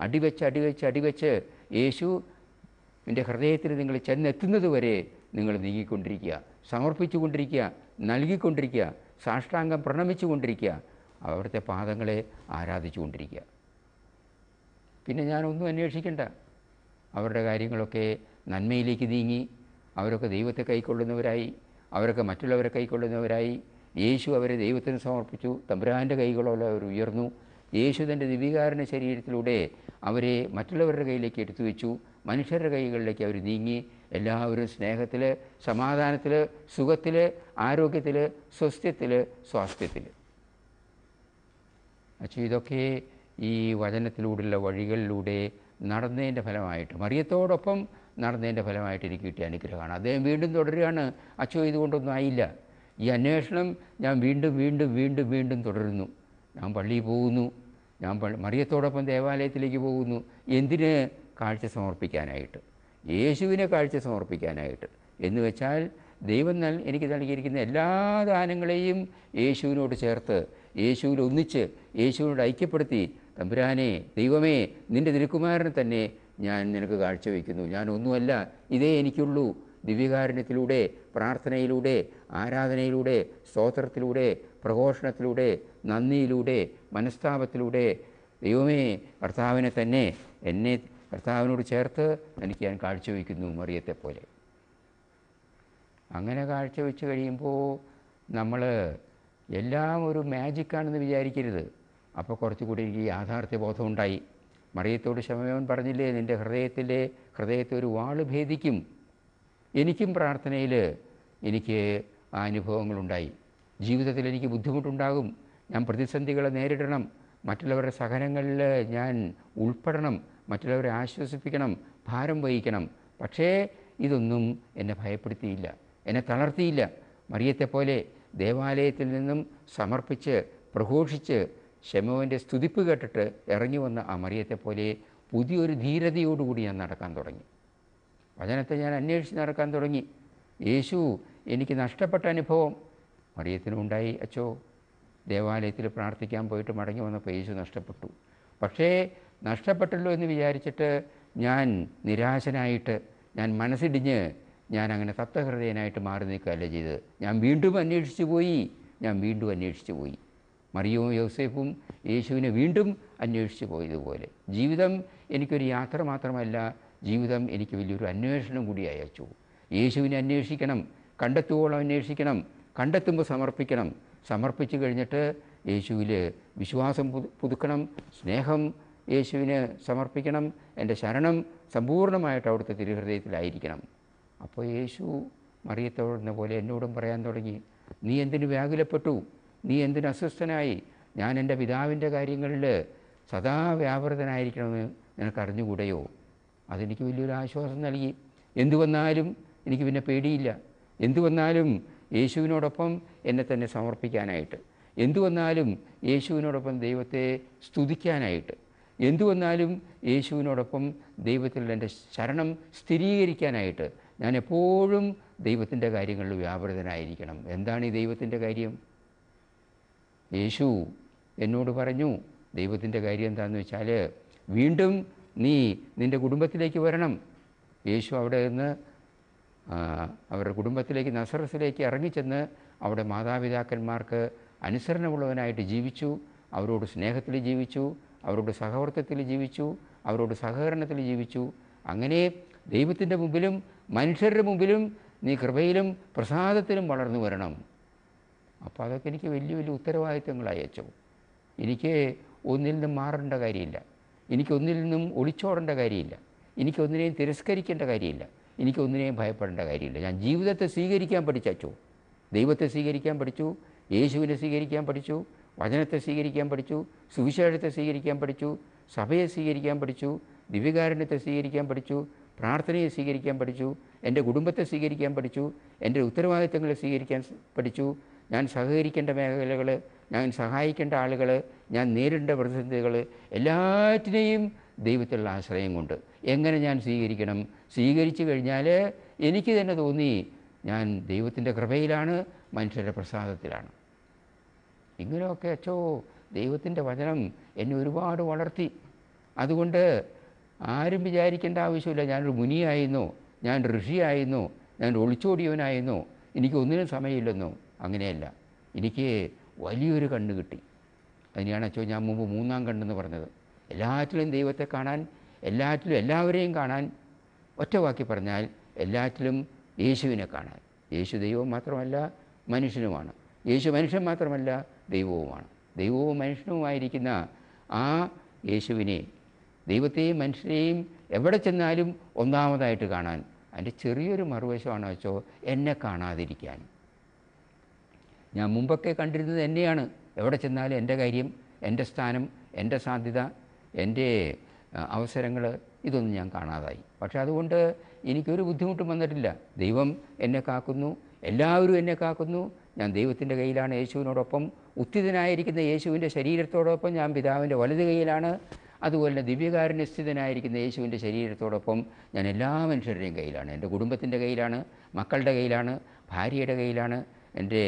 അടിവെച്ച് യേശുവിൻ്റെ ഹൃദയത്തിൽ നിങ്ങൾ ചെന്നെത്തുന്നത് വരെ നിങ്ങൾ നീങ്ങിക്കൊണ്ടിരിക്കുക, സമർപ്പിച്ചുകൊണ്ടിരിക്കുക, നൽകിക്കൊണ്ടിരിക്കുക, സാഷ്ടാംഗം പ്രണമിച്ചുകൊണ്ടിരിക്കുക, അവിടുത്തെ പാദങ്ങളെ ആരാധിച്ചുകൊണ്ടിരിക്കുക. പിന്നെ ഞാനൊന്നും അന്വേഷിക്കണ്ട. അവരുടെ കാര്യങ്ങളൊക്കെ നന്മയിലേക്ക് നീങ്ങി, അവരൊക്കെ ദൈവത്തെ കൈക്കൊള്ളുന്നവരായി, അവരൊക്കെ മറ്റുള്ളവരെ കൈക്കൊള്ളുന്നവരായി. യേശു അവരെ ദൈവത്തിന് സമർപ്പിച്ചു, തമ്പുരാൻ്റെ കൈകളോടെ അവർ ഉയർന്നു. യേശു തൻ്റെ ദിവ്യകാരുണ്യ ശരീരത്തിലൂടെ അവരെ മറ്റുള്ളവരുടെ കയ്യിലേക്ക് എടുത്തു വെച്ചു. മനുഷ്യരുടെ കൈകളിലേക്ക് അവർ നീങ്ങി. എല്ലാവരും സ്നേഹത്തിൽ, സമാധാനത്തിൽ, സുഖത്തിൽ, ആരോഗ്യത്തിൽ, സ്വസ്ഥ്യത്തിൽ, സ്വാസ്ഥ്യത്തിൽ. അച്ഛൻ ഇതൊക്കെ ഈ വചനത്തിലൂടെയുള്ള വഴികളിലൂടെ നടന്നതിൻ്റെ ഫലമായിട്ട്, മറിയത്തോടൊപ്പം നടന്നതിൻ്റെ ഫലമായിട്ട് എനിക്ക് കിട്ടിയ അനുഗ്രഹമാണ്. അദ്ദേഹം വീണ്ടും തുടരുകയാണ്, അച്ഛോ ഇതുകൊണ്ടൊന്നും ആയില്ല, ഈ അന്വേഷണം ഞാൻ വീണ്ടും തുടരുന്നു. ഞാൻ പള്ളിയിൽ പോകുന്നു, ഞാൻ മറിയത്തോടൊപ്പം ദേവാലയത്തിലേക്ക് പോകുന്നു. എന്തിന്? കാഴ്ച സമർപ്പിക്കാനായിട്ട്, യേശുവിനെ കാഴ്ച സമർപ്പിക്കാനായിട്ട്. എന്ന് വെച്ചാൽ ദൈവം എനിക്ക് നൽകിയിരിക്കുന്ന എല്ലാ ദാനങ്ങളെയും യേശുവിനോട് ചേർത്ത്, യേശുവിൽ ഒന്നിച്ച്, യേശുവിനോട് ഐക്യപ്പെടുത്തി, തമ്പുരാനെ, ദൈവമേ, നിൻ്റെ തിരുക്കുമാരനെ തന്നെ ഞാൻ നിനക്ക് കാഴ്ചവെക്കുന്നു, ഞാനൊന്നുമല്ല, ഇതേ എനിക്കുള്ളൂ. ദിവ്യകാരുണ്യത്തിലൂടെ, പ്രാർത്ഥനയിലൂടെ, ആരാധനയിലൂടെ, സ്തോത്രത്തിലൂടെ, പ്രഘോഷണത്തിലൂടെ, നന്ദിയിലൂടെ, മനസ്താപത്തിലൂടെ, ദൈവമേ, കർത്താവിനെ തന്നെ, എന്നെ കർത്താവിനോട് ചേർത്ത് എനിക്ക് ഞാൻ കാഴ്ചവെക്കുന്നു മറിയത്തെപ്പോലെ. അങ്ങനെ കാഴ്ചവെച്ച് കഴിയുമ്പോൾ നമ്മൾ എല്ലാം ഒരു മാജിക്കാണെന്ന് വിചാരിക്കരുത്. അപ്പോൾ കുറച്ചുകൂടി എനിക്ക് യാഥാർത്ഥ്യബോധം ഉണ്ടായി. മറിയത്തോട് ശമയോൻ പറഞ്ഞില്ലേ, നിൻ്റെ ഹൃദയത്തെ ഒരു വാള് ഭേദിക്കും. എനിക്കും പ്രാർത്ഥനയിൽ എനിക്ക് ആ അനുഭവങ്ങളുണ്ടായി. ജീവിതത്തിൽ എനിക്ക് ബുദ്ധിമുട്ടുണ്ടാകും, ഞാൻ പ്രതിസന്ധികളെ നേരിടണം, മറ്റുള്ളവരുടെ സഹനങ്ങളിൽ ഞാൻ ഉൾപ്പെടണം, മറ്റുള്ളവരെ ആശ്വസിപ്പിക്കണം, ഭാരം വഹിക്കണം. പക്ഷേ ഇതൊന്നും എന്നെ ഭയപ്പെടുത്തിയില്ല, എന്നെ തളർത്തിയില്ല. മറിയത്തെപ്പോലെ ദേവാലയത്തിൽ നിന്നും സമർപ്പിച്ച്, പ്രഘോഷിച്ച്, ശമയോൻ്റെ സ്തുതിപ്പ് കേട്ടിട്ട് ഇറങ്ങി വന്ന ആ മറിയത്തെപ്പോലെ പുതിയൊരു ധീരതയോടുകൂടി ഞാൻ നടക്കാൻ തുടങ്ങി. വചനത്തെ ഞാൻ അന്വേഷിച്ച് നടക്കാൻ തുടങ്ങി. യേശു എനിക്ക് നഷ്ടപ്പെട്ട അനുഭവം മറിയത്തിനുണ്ടായി. അച്ചോ, ദേവാലയത്തിൽ പ്രാർത്ഥിക്കാൻ പോയിട്ട് മടങ്ങി വന്നപ്പോൾ യേശു നഷ്ടപ്പെട്ടു. പക്ഷേ നഷ്ടപ്പെട്ടല്ലോ എന്ന് വിചാരിച്ചിട്ട് ഞാൻ നിരാശനായിട്ട്, ഞാൻ മനസ്സിടിഞ്ഞ് ഞാനങ്ങനെ തപ്തഹൃദയനായിട്ട് മാറി നിൽക്കുകയല്ല ചെയ്തത്. ഞാൻ വീണ്ടും അന്വേഷിച്ചു പോയി. മറിയവും യോസേഫും യേശുവിനെ വീണ്ടും അന്വേഷിച്ച് പോയതുപോലെ ജീവിതം എനിക്കൊരു യാത്ര മാത്രമല്ല, ജീവിതം എനിക്ക് വലിയൊരു അന്വേഷണം കൂടി അയച്ചു. യേശുവിനെ അന്വേഷിക്കണം, കണ്ടെത്തുവോളം അന്വേഷിക്കണം, കണ്ടെത്തുമ്പോൾ സമർപ്പിക്കണം. സമർപ്പിച്ചു കഴിഞ്ഞിട്ട് യേശുവിൽ വിശ്വാസം പുതുക്കണം, സ്നേഹം യേശുവിന് സമർപ്പിക്കണം, എൻ്റെ ശരണം സമ്പൂർണ്ണമായിട്ട് അവിടുത്തെ തിരുഹൃദയത്തിലായിരിക്കണം. അപ്പോൾ യേശു മറിയത്തോടുന്ന പോലെ എന്നോടും പറയാൻ തുടങ്ങി, നീ എന്തിനു വ്യാകുലപ്പെട്ടു, നീ എന്തിനു അസ്വസ്ഥനായി? ഞാൻ എൻ്റെ പിതാവിൻ്റെ കാര്യങ്ങളിൽ സദാ വ്യാപൃതനായിരിക്കണമെന്ന് നിനക്കറിഞ്ഞുകൂടെയോ? അതെനിക്ക് വലിയൊരു ആശ്വാസം നൽകി. എന്തു വന്നാലും എനിക്ക് പിന്നെ പേടിയില്ല. എന്തു വന്നാലും യേശുവിനോടൊപ്പം എന്നെ തന്നെ സമർപ്പിക്കാനായിട്ട്, എന്തു വന്നാലും യേശുവിനോടൊപ്പം ദൈവത്തെ സ്തുതിക്കാനായിട്ട്, എന്തു വന്നാലും യേശുവിനോടൊപ്പം ദൈവത്തിൽ എൻ്റെ ശരണം സ്ഥിരീകരിക്കാനായിട്ട് ഞാൻ എപ്പോഴും ദൈവത്തിൻ്റെ കാര്യങ്ങളിൽ വ്യാപൃതനായിരിക്കണം. എന്താണ് ഈ ദൈവത്തിൻ്റെ കാര്യം? യേശു എന്നോട് പറഞ്ഞു, ദൈവത്തിൻ്റെ കാര്യം എന്താണെന്ന് വെച്ചാൽ, വീണ്ടും നീ നിൻ്റെ കുടുംബത്തിലേക്ക് വരണം. യേശു അവിടെ നിന്ന് അവരുടെ കുടുംബത്തിലേക്ക്, നസറത്തിലേക്ക് ഇറങ്ങിച്ചെന്ന് അവിടെ മാതാപിതാക്കന്മാർക്ക് അനുസരണമുള്ളവനായിട്ട് ജീവിച്ചു, അവരോട് സ്നേഹത്തിൽ ജീവിച്ചു, അവരോട് സഹവർത്തത്തിൽ ജീവിച്ചു, അവരോട് സഹകരണത്തിൽ ജീവിച്ചു. അങ്ങനെ ദൈവത്തിൻ്റെ മുമ്പിലും മനുഷ്യരുടെ മുമ്പിലും നീ കൃപയിലും പ്രസാദത്തിലും വളർന്നു വരണം. അപ്പോൾ അതൊക്കെ എനിക്ക് വലിയ വലിയ ഉത്തരവാദിത്തങ്ങളായി അയച്ചു. എനിക്ക് ഒന്നിൽ നിന്നും മാറേണ്ട കാര്യമില്ല, എനിക്കൊന്നിൽ നിന്നും ഒളിച്ചോടേണ്ട കാര്യമില്ല, എനിക്കൊന്നിനെയും തിരസ്കരിക്കേണ്ട കാര്യമില്ല, എനിക്കൊന്നിനെയും ഭയപ്പെടേണ്ട കാര്യമില്ല. ഞാൻ ജീവിതത്തെ സ്വീകരിക്കാൻ പഠിച്ചു, ദൈവത്തെ സ്വീകരിക്കാൻ പഠിച്ചു, യേശുവിനെ സ്വീകരിക്കാൻ പഠിച്ചു, വചനത്തെ സ്വീകരിക്കാൻ പഠിച്ചു, സുവിശേഷത്തെ സ്വീകരിക്കാൻ പഠിച്ചു, സഭയെ സ്വീകരിക്കാൻ പഠിച്ചു, ദിവ്യകാരുണ്യത്തെ സ്വീകരിക്കാൻ പഠിച്ചു, പ്രാർത്ഥനയെ സ്വീകരിക്കാൻ പഠിച്ചു, എൻ്റെ കുടുംബത്തെ സ്വീകരിക്കാൻ പഠിച്ചു, എൻ്റെ ഉത്തരവാദിത്തങ്ങളെ സ്വീകരിക്കാൻ പഠിച്ചു, ഞാൻ സഹകരിക്കേണ്ട മേഖലകൾ, ഞാൻ സഹായിക്കേണ്ട ആളുകൾ, ഞാൻ നേരിടേണ്ട പ്രതിസന്ധികൾ, എല്ലാറ്റിനെയും ദൈവത്തിലുള്ള ആശ്രയം കൊണ്ട് എങ്ങനെ ഞാൻ സ്വീകരിക്കണം. സ്വീകരിച്ചു കഴിഞ്ഞാൽ എനിക്ക് തന്നെ തോന്നി ഞാൻ ദൈവത്തിൻ്റെ കൃപയിലാണ്, മനുഷ്യരുടെ പ്രസാദത്തിലാണ്. ഇങ്ങനെയൊക്കെ അച്ചോ ദൈവത്തിൻ്റെ വചനം എന്നെ ഒരുപാട് വളർത്തി. അതുകൊണ്ട് ആരും വിചാരിക്കേണ്ട ആവശ്യമില്ല ഞാനൊരു മുനിയായിരുന്നോ, ഞാൻ ഋഷിയായിരുന്നോ, ഞാൻ ഒളിച്ചോടിയവനായിരുന്നോ, എനിക്കൊന്നിനും സമയമില്ലെന്നോ. അങ്ങനെയല്ല, എനിക്ക് വലിയൊരു കണ്ണ് കിട്ടി. അതിനെയാണ് അച്ചോ ഞാൻ മുമ്പ് മൂന്നാം കണ്ണെന്ന് പറഞ്ഞത്. എല്ലാറ്റിലും ദൈവത്തെ കാണാൻ, എല്ലാറ്റിലും എല്ലാവരെയും കാണാൻ, ഒറ്റ വാക്കി പറഞ്ഞാൽ എല്ലാറ്റിലും യേശുവിനെ കാണാൻ. യേശു ദൈവം മാത്രമല്ല മനുഷ്യനുമാണ്, യേശു മനുഷ്യൻ മാത്രമല്ല ദൈവവുമാണ്. ദൈവവും മനുഷ്യനുമായിരിക്കുന്ന ആ യേശുവിനെ, ദൈവത്തെയും മനുഷ്യരെയും എവിടെ ചെന്നാലും ഒന്നാമതായിട്ട് കാണാൻ. അതിൻ്റെ ചെറിയൊരു മറുവശമാണ് വെച്ചോ എന്നെ കാണാതിരിക്കാൻ. ഞാൻ മുമ്പൊക്കെ കണ്ടിരുന്നത് എന്നെയാണ്. എവിടെ ചെന്നാലും എൻ്റെ കാര്യം, എൻ്റെ സ്ഥാനം, എൻ്റെ സാധ്യത, എൻ്റെ അവസരങ്ങൾ, ഇതൊന്നും ഞാൻ കാണാതായി. പക്ഷെ അതുകൊണ്ട് എനിക്കൊരു ബുദ്ധിമുട്ടും വന്നിട്ടില്ല. ദൈവം എന്നെ കാക്കുന്നു, എല്ലാവരും എന്നെ കാക്കുന്നു. ഞാൻ ദൈവത്തിൻ്റെ കയ്യിലാണ്, യേശുവിനോടൊപ്പം ഉത്തിതനായിരിക്കുന്ന യേശുവിൻ്റെ ശരീരത്തോടൊപ്പം ഞാൻ പിതാവിൻ്റെ വലത് കൈയിലാണ്. അതുപോലെ ദിവ്യകാരുണ്യസ്ഥിതനായിരിക്കുന്ന യേശുവിൻ്റെ ശരീരത്തോടൊപ്പം ഞാൻ എല്ലാ മനുഷ്യരുടെയും കയ്യിലാണ്. എൻ്റെ കുടുംബത്തിൻ്റെ കയ്യിലാണ്, മക്കളുടെ കയ്യിലാണ്, ഭാര്യയുടെ കയ്യിലാണ്, എൻ്റെ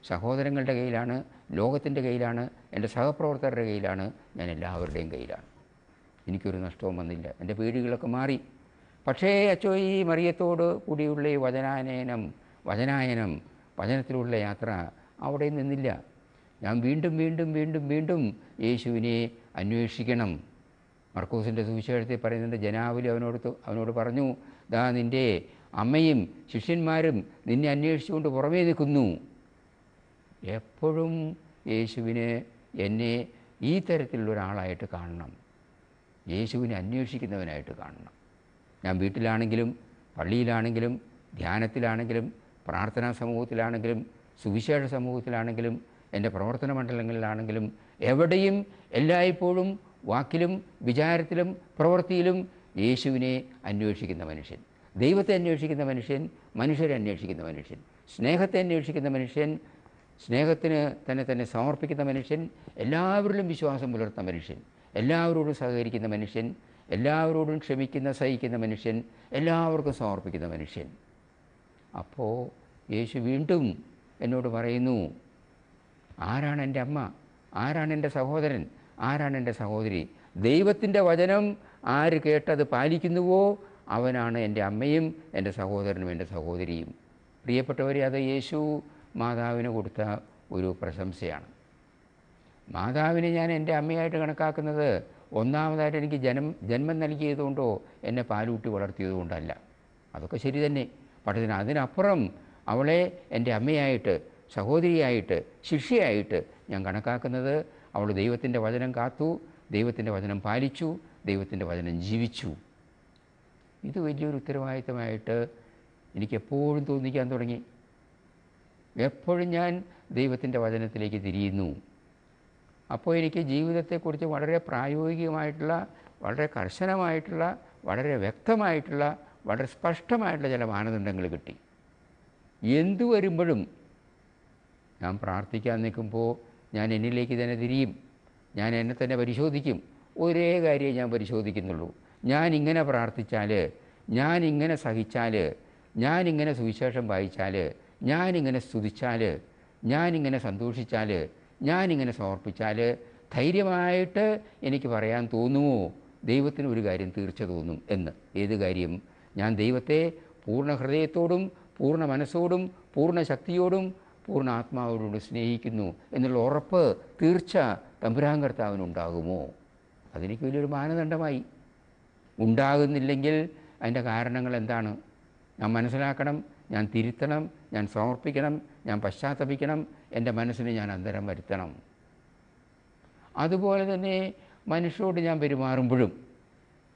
സഹോദരങ്ങളുടെ കയ്യിലാണ്, ലോകത്തിൻ്റെ കയ്യിലാണ്, എൻ്റെ സഹപ്രവർത്തകരുടെ കയ്യിലാണ്, ഞാൻ എല്ലാവരുടെയും കയ്യിലാണ്. എനിക്കൊരു നഷ്ടവും വന്നില്ല, എൻ്റെ പേടികളൊക്കെ മാറി. പക്ഷേ അച്ചോ ഈ മറിയത്തോട് കൂടിയുള്ള ഈ വചനായനം, വചനത്തിലുള്ള യാത്ര അവിടെ നിന്നില്ല. ഞാൻ വീണ്ടും വീണ്ടും വീണ്ടും വീണ്ടും യേശുവിനെ അന്വേഷിക്കണം. മർക്കോസിൻ്റെ സുവിശേഷത്തിൽ പറയുന്നുണ്ട്, ജനാവലി അവനോട് പറഞ്ഞു, ദാ നിൻ്റെ അമ്മയും ശിഷ്യന്മാരും നിന്നെ അന്വേഷിച്ചുകൊണ്ട് പുറമേ നിൽക്കുന്നു. എപ്പോഴും യേശുവിന് എന്നെ ഈ തരത്തിലുള്ളൊരാളായിട്ട് കാണണം, യേശുവിനെ അന്വേഷിക്കുന്നവനായിട്ട് കാണണം. ഞാൻ വീട്ടിലാണെങ്കിലും പള്ളിയിലാണെങ്കിലും ധ്യാനത്തിലാണെങ്കിലും പ്രാർത്ഥനാ സമൂഹത്തിലാണെങ്കിലും സുവിശേഷ സമൂഹത്തിലാണെങ്കിലും എൻ്റെ പ്രവർത്തന മണ്ഡലങ്ങളിലാണെങ്കിലും എവിടെയും എല്ലായ്പ്പോഴും വാക്കിലും വിചാരത്തിലും പ്രവൃത്തിയിലും യേശുവിനെ അന്വേഷിക്കുന്ന മനുഷ്യൻ, ദൈവത്തെ അന്വേഷിക്കുന്ന മനുഷ്യൻ, മനുഷ്യരെ അന്വേഷിക്കുന്ന മനുഷ്യൻ, സ്നേഹത്തെ അന്വേഷിക്കുന്ന മനുഷ്യൻ, സ്നേഹത്തിന് തന്നെ സമർപ്പിക്കുന്ന മനുഷ്യൻ, എല്ലാവരിലും വിശ്വാസം പുലർത്തുന്ന മനുഷ്യൻ, എല്ലാവരോടും സഹകരിക്കുന്ന മനുഷ്യൻ, എല്ലാവരോടും ക്ഷമിക്കുന്ന സഹിക്കുന്ന മനുഷ്യൻ, എല്ലാവർക്കും സമർപ്പിക്കുന്ന മനുഷ്യൻ. അപ്പോൾ യേശു വീണ്ടും എന്നോട് പറയുന്നു, ആരാണ് എൻ്റെ അമ്മ, ആരാണ് എൻ്റെ സഹോദരൻ, ആരാണ് എൻ്റെ സഹോദരി? ദൈവത്തിൻ്റെ വചനം ആര് കേട്ടത് പാലിക്കുന്നുവോ അവനാണ് എൻ്റെ അമ്മയും എൻ്റെ സഹോദരനും എൻ്റെ സഹോദരിയും. പ്രിയപ്പെട്ടവരെ, അത് യേശു മാതാവിന് കൊടുത്ത ഒരു പ്രശംസയാണ്. മാതാവിനെ ഞാൻ എൻ്റെ അമ്മയായിട്ട് കണക്കാക്കുന്നത് ഒന്നാമതായിട്ട് എനിക്ക് ജന്മം നൽകിയതുകൊണ്ടോ എന്നെ പാലൂട്ടി വളർത്തിയതുകൊണ്ടല്ല. അതൊക്കെ ശരി തന്നെ. പക്ഷേ അതിനപ്പുറം അവളെ എൻ്റെ അമ്മയായിട്ട്, സഹോദരിയായിട്ട്, ശിഷ്യയായിട്ട് ഞാൻ കണക്കാക്കുന്നത് അവൾ ദൈവത്തിൻ്റെ വചനം കാത്തു, ദൈവത്തിൻ്റെ വചനം പാലിച്ചു, ദൈവത്തിൻ്റെ വചനം ജീവിച്ചു. ഇത് വലിയൊരു ഉത്തരവാദിത്തമായിട്ട് എനിക്കെപ്പോഴും തോന്നിക്കാൻ തുടങ്ങി. എപ്പോഴും ഞാൻ ദൈവത്തിൻ്റെ വചനത്തിലേക്ക് തിരിയുന്നു. അപ്പോൾ എനിക്ക് ജീവിതത്തെക്കുറിച്ച് വളരെ പ്രായോഗികമായിട്ടുള്ള, വളരെ കർശനമായിട്ടുള്ള, വളരെ വ്യക്തമായിട്ടുള്ള, വളരെ സ്പഷ്ടമായിട്ടുള്ള ചില മാനദണ്ഡങ്ങൾ കിട്ടി. എന്തു വരുമ്പോഴും ഞാൻ പ്രാർത്ഥിക്കാൻ നിൽക്കുമ്പോൾ ഞാൻ എന്നിലേക്ക് തന്നെ തിരിയും. ഞാൻ എന്നെ തന്നെ പരിശോധിക്കും. ഒരേ കാര്യമേ ഞാൻ പരിശോധിക്കുന്നുള്ളൂ. ഞാനിങ്ങനെ പ്രാർത്ഥിച്ചാൽ, ഞാനിങ്ങനെ സഹിച്ചാൽ, ഞാനിങ്ങനെ സുവിശേഷം വായിച്ചാൽ, ഞാനിങ്ങനെ സ്തുതിച്ചാൽ, ഞാനിങ്ങനെ സന്തോഷിച്ചാൽ, ഞാനിങ്ങനെ സമർപ്പിച്ചാൽ ധൈര്യമായിട്ട് എനിക്ക് പറയാൻ തോന്നുമോ ദൈവത്തിന് ഒരു കാര്യം തീർച്ച തോന്നും എന്ന്? ഏത് കാര്യം? ഞാൻ ദൈവത്തെ പൂർണ്ണ ഹൃദയത്തോടും പൂർണ്ണ മനസ്സോടും പൂർണ്ണ ശക്തിയോടും പൂർണ്ണ ആത്മാവോടും സ്നേഹിക്കുന്നു എന്നുള്ള ഉറപ്പ്, തീർച്ച തമ്പുരാൻ കർത്താവിനുണ്ടാകുമോ? അതെനിക്ക് വലിയൊരു മാനദണ്ഡമായി. ഉണ്ടാകുന്നില്ലെങ്കിൽ അതിൻ്റെ കാരണങ്ങൾ എന്താണ്? ഞാൻ മനസ്സിലാക്കണം, ഞാൻ തിരുത്തണം, ഞാൻ സമർപ്പിക്കണം, ഞാൻ പശ്ചാത്തപിക്കണം, എൻ്റെ മനസ്സിന് ഞാൻ അന്തരം വരുത്തണം. അതുപോലെ തന്നെ മനുഷ്യരോട് ഞാൻ പെരുമാറുമ്പോഴും,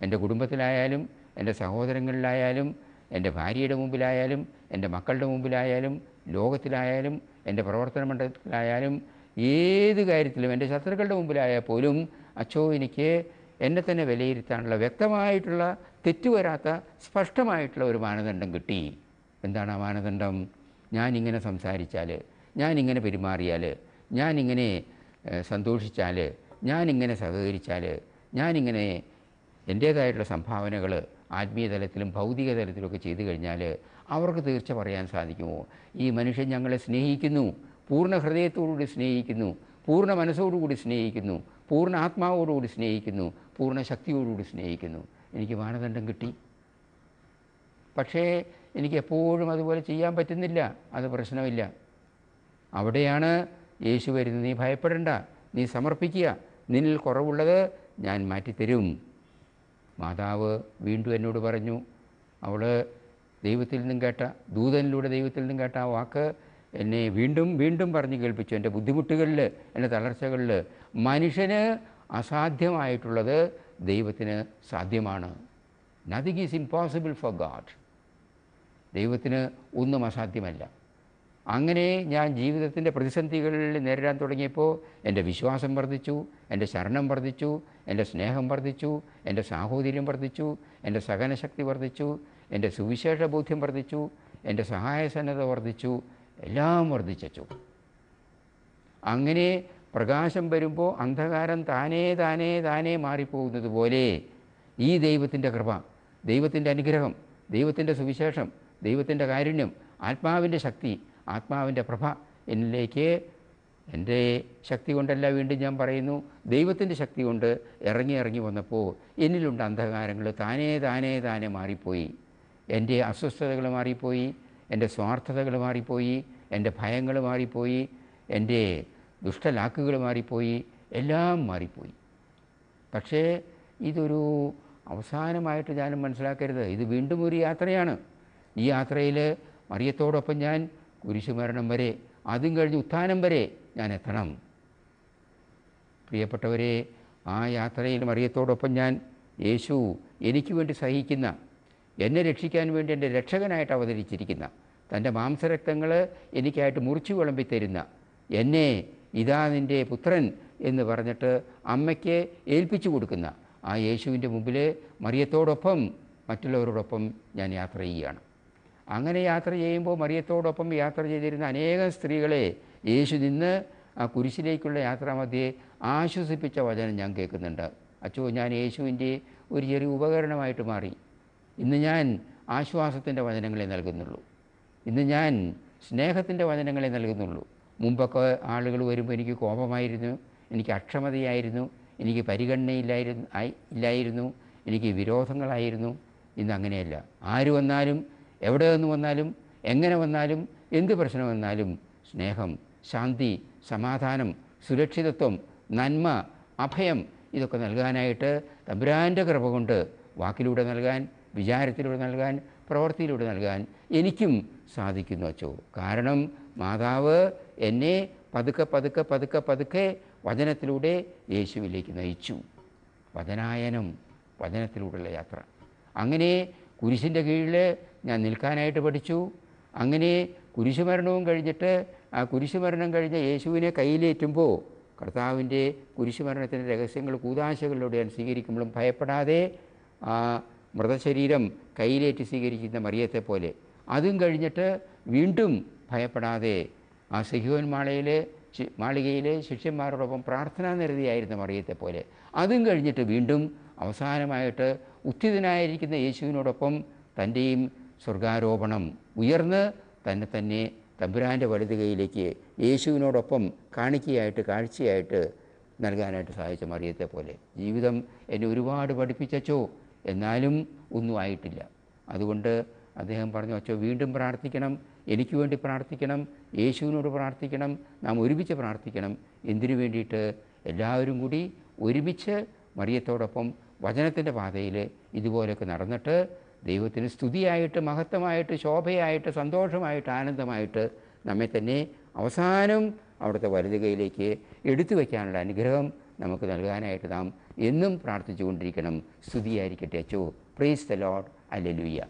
എൻ്റെ കുടുംബത്തിലായാലും, എൻ്റെ സഹോദരങ്ങളിലായാലും, എൻ്റെ ഭാര്യയുടെ മുമ്പിലായാലും, എൻ്റെ മക്കളുടെ മുമ്പിലായാലും, ലോകത്തിലായാലും, എൻ്റെ പ്രവർത്തന മണ്ഡലത്തിലായാലും, ഏത് കാര്യത്തിലും, എൻ്റെ ശത്രുക്കളുടെ മുമ്പിലായാൽ പോലും അച്ചോ എനിക്ക് എന്നെ തന്നെ വിലയിരുത്താനുള്ള വ്യക്തമായിട്ടുള്ള, തെറ്റുവരാത്ത, സ്പഷ്ടമായിട്ടുള്ള ഒരു മാനദണ്ഡം കിട്ടി. എന്താണ് ആ മാനദണ്ഡം? ഞാനിങ്ങനെ സംസാരിച്ചാൽ, ഞാനിങ്ങനെ പെരുമാറിയാൽ, ഞാനിങ്ങനെ സന്തോഷിച്ചാൽ, ഞാനിങ്ങനെ സഹകരിച്ചാൽ, ഞാനിങ്ങനെ എൻ്റേതായിട്ടുള്ള സംഭാവനകൾ ആത്മീയ തലത്തിലും ഭൗതിക തലത്തിലുമൊക്കെ ചെയ്തു കഴിഞ്ഞാൽ അവർക്ക് തീർച്ച പറയാൻ സാധിക്കുമോ ഈ മനുഷ്യൻ ഞങ്ങളെ സ്നേഹിക്കുന്നു, പൂർണ്ണ ഹൃദയത്തോടുകൂടി സ്നേഹിക്കുന്നു, പൂർണ്ണ മനസ്സോടുകൂടി സ്നേഹിക്കുന്നു, പൂർണ്ണ ആത്മാവോടുകൂടി സ്നേഹിക്കുന്നു, പൂർണ്ണ ശക്തിയോടുകൂടി സ്നേഹിക്കുന്നു? എനിക്ക് മാനദണ്ഡം കിട്ടി. പക്ഷേ എനിക്ക് എപ്പോഴും അതുപോലെ ചെയ്യാൻ പറ്റുന്നില്ല. അത് പ്രശ്നമില്ല. അവിടെയാണ് യേശു വരുന്നത്. നീ ഭയപ്പെടേണ്ട, നീ സമർപ്പിക്കുക, നിന്നിൽ കുറവുള്ളത് ഞാൻ മാറ്റിത്തരും. മാതാവ് വീണ്ടും എന്നോട് പറഞ്ഞു, അവൾ ദൈവത്തിൽ നിന്നും കേട്ട, ദൂതനിലൂടെ ദൈവത്തിൽ നിന്നും കേട്ട ആ വാക്ക് എന്നെ വീണ്ടും വീണ്ടും പറഞ്ഞു കേൾപ്പിച്ചു. എൻ്റെ ബുദ്ധിമുട്ടുകളിൽ, എൻ്റെ തളർച്ചകളിൽ മനുഷ്യന് അസാധ്യമായിട്ടുള്ളത് ദൈവത്തിന് സാധ്യമാണ്. Nothing is impossible four God. ദൈവത്തിന് ഒന്നും അസാധ്യമല്ല. അങ്ങനെ ഞാൻ ജീവിതത്തിൻ്റെ പ്രതിസന്ധികളിൽ നേരിടാൻ തുടങ്ങിയപ്പോൾ എൻ്റെ വിശ്വാസം വർദ്ധിച്ചു, എൻ്റെ ശരണം വർദ്ധിച്ചു, എൻ്റെ സ്നേഹം വർദ്ധിച്ചു, എൻ്റെ സാഹോദര്യം വർദ്ധിച്ചു, എൻ്റെ സഹനശക്തി വർദ്ധിച്ചു, എൻ്റെ സുവിശേഷ ബോധ്യം വർദ്ധിച്ചു, എൻ്റെ സഹായസന്നദ്ധ വർദ്ധിച്ചു, എല്ലാം വർദ്ധിച്ചു. അങ്ങനെ പ്രകാശം വരുമ്പോൾ അന്ധകാരം താനേ താനേ താനേ മാറിപ്പോകുന്നത് പോലെ ഈ ദൈവത്തിൻ്റെ കൃപ, ദൈവത്തിൻ്റെ അനുഗ്രഹം, ദൈവത്തിൻ്റെ സുവിശേഷം, ദൈവത്തിൻ്റെ കാരുണ്യം, ആത്മാവിൻ്റെ ശക്തി, ആത്മാവിൻ്റെ പ്രഭ എന്നിലേക്ക് എൻ്റെ ശക്തി കൊണ്ടല്ല, വീണ്ടും ഞാൻ പറയുന്നു, ദൈവത്തിൻ്റെ ശക്തി കൊണ്ട് ഇറങ്ങി വന്നപ്പോൾ എന്നിലുണ്ട് അന്ധകാരങ്ങൾ താനേ താനേ താനേ മാറിപ്പോയി. എൻ്റെ അസ്വസ്ഥതകൾ മാറിപ്പോയി, എൻ്റെ സ്വാർത്ഥതകൾ മാറിപ്പോയി, എൻ്റെ ഭയങ്ങൾ മാറിപ്പോയി, എൻ്റെ ദുഷ്ടലാക്കുകൾ മാറിപ്പോയി, എല്ലാം മാറിപ്പോയി. പക്ഷേ ഇതൊരു അവസാനമായിട്ട് ഞാനും മനസ്സിലാക്കരുത്. ഇത് വീണ്ടും ഒരു യാത്രയാണ്. ഈ യാത്രയിൽ മറിയത്തോടൊപ്പം ഞാൻ കുരിശുമരണം വരെ, അതും കഴിഞ്ഞ് ഉത്ഥാനം വരെ ഞാൻ എത്തണം. പ്രിയപ്പെട്ടവരെ, ആ യാത്രയിൽ മറിയത്തോടൊപ്പം ഞാൻ യേശു എനിക്ക് വേണ്ടി സഹിക്കുന്ന, എന്നെ രക്ഷിക്കാൻ വേണ്ടി എൻ്റെ രക്ഷകനായിട്ട് അവതരിച്ചിരിക്കുന്ന, തൻ്റെ മാംസരക്തങ്ങൾ എനിക്കായിട്ട് മുറിച്ചു വിളമ്പിത്തരുന്ന, എന്നെ ഇതാ നിൻ്റെ പുത്രൻ എന്ന് പറഞ്ഞിട്ട് അമ്മയ്ക്ക് ഏൽപ്പിച്ചു കൊടുക്കുന്ന ആ യേശുവിൻ്റെ മുമ്പിൽ മറിയത്തോടൊപ്പം മറ്റുള്ളവരോടൊപ്പം ഞാൻ യാത്ര ചെയ്യുകയാണ്. അങ്ങനെ യാത്ര ചെയ്യുമ്പോൾ മറിയത്തോടൊപ്പം യാത്ര ചെയ്തിരുന്ന അനേകം സ്ത്രീകളെ യേശു നിന്ന് ആ കുരിശിലേക്കുള്ള യാത്രാമധ്യേ ആശ്വസിപ്പിച്ച വചനം ഞാൻ കേൾക്കുന്നുണ്ട്. അച്ചോ, ഞാൻ യേശുവിൻ്റെ ഒരു ചെറിയ ഉപകരണമായിട്ട് മാറി. ഇന്ന് ഞാൻ ആശ്വാസത്തിൻ്റെ വചനങ്ങളെ നൽകുന്നുള്ളൂ. ഇന്ന് ഞാൻ സ്നേഹത്തിൻ്റെ വചനങ്ങളെ നൽകുന്നുള്ളൂ. മുമ്പൊക്കെ ആളുകൾ വരുമ്പോൾ എനിക്ക് കോപമായിരുന്നു, എനിക്ക് അക്ഷമതയായിരുന്നു, എനിക്ക് പരിഗണനയില്ലായിരുന്നു, എനിക്ക് വിരോധങ്ങളായിരുന്നു. ഇന്ന് അങ്ങനെയല്ല. ആര് വന്നാലും എവിടെ നിന്ന് വന്നാലും എങ്ങനെ വന്നാലും എന്ത് പ്രശ്നം വന്നാലും സ്നേഹം, ശാന്തി, സമാധാനം, സുരക്ഷിതത്വം, നന്മ, അഭയം ഇതൊക്കെ നൽകാനായിട്ട് തമ്പുരാൻ്റെ കൃപ കൊണ്ട് വാക്കിലൂടെ നൽകാൻ, വിചാരത്തിലൂടെ നൽകാൻ, പ്രവൃത്തിയിലൂടെ നൽകാൻ എനിക്കും സാധിക്കുന്നു അച്ചോ. കാരണം മാതാവ് എന്നെ പതുക്കെ പതുക്കെ പതുക്കെ പതുക്കെ വചനത്തിലൂടെ യേശുവിലേക്ക് നയിച്ചു. വചനായനം, വചനത്തിലൂടെയുള്ള യാത്ര. അങ്ങനെ കുരിശിൻ്റെ കീഴിൽ ഞാൻ നിൽക്കാനായിട്ട് പഠിച്ചു. അങ്ങനെ കുരിശുമരണവും കഴിഞ്ഞിട്ട് ആ കുരിശുമരണം കഴിഞ്ഞ യേശുവിനെ കയ്യിലേറ്റുമ്പോൾ കർത്താവിൻ്റെ കുരിശുമരണത്തിൻ്റെ രഹസ്യങ്ങൾ കൂദാശകളിലൂടെ ഞാൻ സ്വീകരിക്കുമ്പോഴും ഭയപ്പെടാതെ ആ മൃതശരീരം കയ്യിലേറ്റ് സ്വീകരിക്കുന്ന മറിയത്തെ പോലെ, അതും കഴിഞ്ഞിട്ട് വീണ്ടും ഭയപ്പെടാതെ ആ സിഹിയോൻ മാളികയിലെ ശിഷ്യന്മാരോടൊപ്പം പ്രാർത്ഥനാ നിരതിയായിരുന്ന മറിയത്തെ പോലെ, അതും കഴിഞ്ഞിട്ട് വീണ്ടും അവസാനമായിട്ട് ഉത്ഥിതനായിരിക്കുന്ന യേശുവിനോടൊപ്പം തൻ്റെയും സ്വർഗാരോപണം ഉയർന്ന് തന്നെ തമ്പുരാൻ്റെ വലതുകൈയിലേക്ക് യേശുവിനോടൊപ്പം കാണിക്കയായിട്ട്, കാഴ്ചയായിട്ട് നൽകാനായിട്ട് സാധിച്ച മറിയത്തെ പോലെ. ജീവിതം എന്നെ ഒരുപാട് പഠിപ്പിച്ചോ, എന്നാലും ഒന്നും ആയിട്ടില്ല. അതുകൊണ്ട് അദ്ദേഹം പറഞ്ഞു, അച്ചോ വീണ്ടും പ്രാർത്ഥിക്കണം, എനിക്ക് വേണ്ടി പ്രാർത്ഥിക്കണം, യേശുവിനോട് പ്രാർത്ഥിക്കണം, നാം ഒരുമിച്ച് പ്രാർത്ഥിക്കണം. എന്തിനു വേണ്ടിയിട്ട്? എല്ലാവരും കൂടി ഒരുമിച്ച് മറിയത്തോടൊപ്പം വചനത്തിൻ്റെ പാതയിൽ ഇതുപോലെയൊക്കെ നടന്നിട്ട് ദൈവത്തിന് സ്തുതിയായിട്ട്, മഹത്വമായിട്ട്, ശോഭയായിട്ട്, സന്തോഷമായിട്ട്, ആനന്ദമായിട്ട് നമ്മെ തന്നെ അവസാനം അവിടുത്തെ വലതുകൈയിലേക്ക് എടുത്തു വയ്ക്കാനുള്ള അനുഗ്രഹം നമുക്ക് നൽകാനായിട്ട് നാം എന്നും പ്രാർത്ഥിച്ചു കൊണ്ടിരിക്കണം. സ്തുതിയായിരിക്കട്ടെ അച്ചോ. Price the Lord. ഹല്ലേലൂയ.